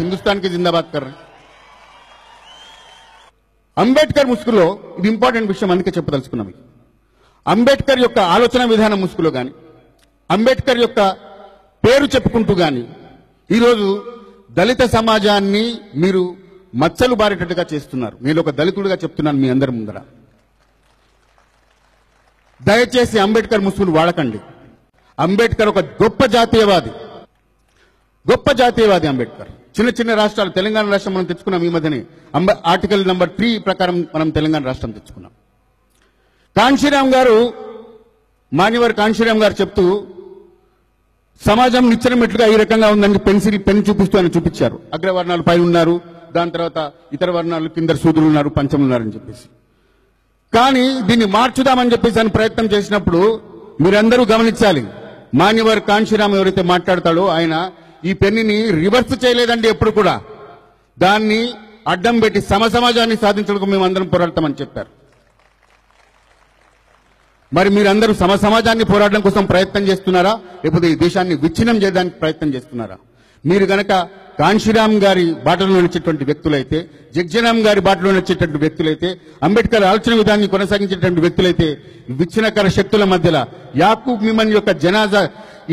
हिंदुस्तान की जिंदाबाद कर रहे हैं। అంబేద్కర్ ముసుగులో ఇది ఇంపార్టెంట్ విషయం, అందుకే చెప్పదలుచుకున్నాం. అంబేద్కర్ యొక్క ఆలోచన విధానం ముసుగులో గాని, అంబేద్కర్ యొక్క పేరు చెప్పుకుంటూ గాని ఈరోజు దళిత సమాజాన్ని మీరు మచ్చలు బారేటట్టుగా చేస్తున్నారు. నేను ఒక దళితుడిగా చెప్తున్నాను మీ అందరి ముందర, దయచేసి అంబేద్కర్ ముసుగులు వాడకండి. అంబేద్కర్ ఒక గొప్ప జాతీయవాది అంబేద్కర్. చిన్న చిన్న రాష్ట్రాలు, తెలంగాణ రాష్ట్రం మనం తెచ్చుకున్నాం ఈ మధ్యనే, ఆర్టికల్ నంబర్ 3 ప్రకారం మనం తెలంగాణ రాష్ట్రం తెచ్చుకున్నాం. కాంశీరామ్ గారు, మాన్యవర్ కాంశీరామ్ గారు చెప్తూ సమాజం నిచ్చెన మెట్లుగా ఈ రకంగా ఉందని పెన్ చూపిస్తూ ఆయన చూపించారు. అగ్రవర్ణాలు పైన ఉన్నారు, దాని తర్వాత ఇతర వర్ణాలు కింద శూద్రులు ఉన్నారు, పంచములు ఉన్నారని చెప్పేసి. కానీ దీన్ని మార్చుదామని చెప్పేసి ఆయన ప్రయత్నం చేసినప్పుడు మీరందరూ గమనించాలి, మాన్యవర్ కాంశీరామ్ ఎవరైతే మాట్లాడతాడో ఆయన ఈ పెన్నుని రివర్స్ చేయలేదండి ఎప్పుడు కూడా. దాన్ని అడ్డం పెట్టి సమాజాన్ని సాధించడానికి మేమందరం పోరాడతామని చెప్పారు. మరి మీరందరూ సమాజాన్ని పోరాడడం కోసం ప్రయత్నం చేస్తున్నారా, లేకపోతే ఈ దేశాన్ని విచ్ఛిన్నం చేయడానికి ప్రయత్నం చేస్తున్నారా? మీరు గనక కాంశీరామ్ గారి బాటలో నడిచేటువంటి వ్యక్తులైతే, జగ్జీరామ్ గారి బాటలో నడిచేటువంటి వ్యక్తులైతే, అంబేద్కర్ ఆలోచన విధానాన్ని కొనసాగించేటువంటి వ్యక్తులైతే, విచ్ఛిన్నకర శక్తుల మధ్యలో యాకూబ్ మిమన్ యొక్క జనాజా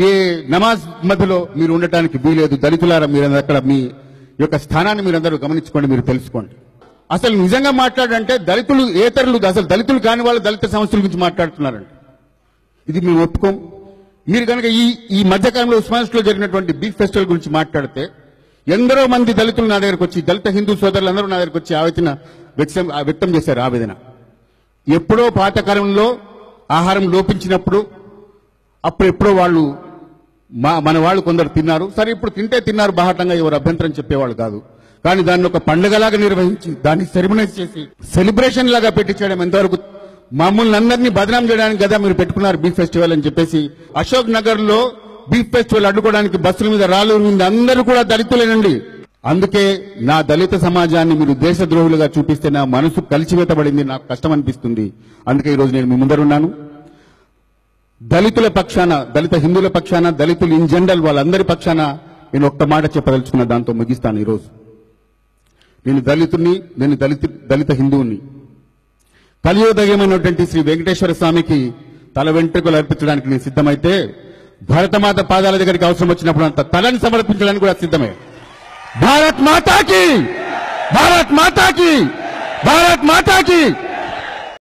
ఏ నమాజ్ మధ్యలో మీరు ఉండటానికి వీలేదు. దళితులారా, మీరు అక్కడ మీ యొక్క స్థానాన్ని మీరందరూ గమనించుకోండి, మీరు తెలుసుకోండి. అసలు నిజంగా మాట్లాడంటే దళితులు ఏతరులు, అసలు దళితులు కాని వాళ్ళు దళిత సమస్యల గురించి మాట్లాడుతున్నారండి. ఇది మేము ఒప్పుకోం. మీరు కనుక ఈ మధ్యకాలంలో ఉస్మానియాలో జరిగినటువంటి బీఫ్ ఫెస్టివల్ గురించి మాట్లాడితే ఎందరో మంది దళితులు నా దగ్గరకు వచ్చి, దళిత హిందూ సోదరులందరూ నా దగ్గరకు వచ్చి ఆవేదన వ్యక్తం చేశారు. ఆవేదన ఎప్పుడో పాతకాలంలో ఆహారం లోపించినప్పుడు అప్పుడెప్పుడో వాళ్ళు మన వాళ్ళు కొందరు తిన్నారు. సరే, ఇప్పుడు తిన్నారు బాహటంగా, ఎవరు అభ్యంతరం చెప్పేవాళ్ళు కాదు. కానీ దాన్ని ఒక పండుగలాగా నిర్వహించి దాన్ని సెరమనైజ్ చేసి సెలబ్రేషన్ లాగా పెట్టించడం ఎంతవరకు? మమ్మల్ని అందరినీ బదనాం చేయడానికి కదా మీరు పెట్టుకున్నారు బీఫ్ ఫెస్టివల్ అని చెప్పేసి. అశోక్ నగర్ లో బీఫ్ ఫెస్టివల్ అడ్డుకోవడానికి బస్సుల మీద రాళ్ళు మీద అందరూ కూడా దళితులేనండి. అందుకే నా దళిత సమాజాన్ని మీరు దేశద్రోహులుగా చూపిస్తే నా మనసు కలిసివేతబడింది, నాకు కష్టం అనిపిస్తుంది. అందుకే ఈరోజు నేను మీ ముందరున్నాను. దళితుల పక్షాన, దళిత హిందువుల పక్షాన, దళితులు ఇన్ జనరల్ వాళ్ళందరి పక్షాన నేను ఒక్క మాట చెప్పదలుచుకున్న, దాంతో ముగిస్తాను. ఈరోజు నేను దళితుడిని, నేను దళిత హిందువుని. కలియోదయమైనటువంటి శ్రీ వెంకటేశ్వర స్వామికి తల వెంట్రుకలు అర్పించడానికి నేను సిద్ధమైతే, భారతమాత పాదాల దగ్గరికి అవసరం వచ్చినప్పుడు అంత తలని సమర్పించడానికి కూడా సిద్ధమే. భారత్ మాతాకి, భారత్ మాతాకి, భారత్ మాతాకి.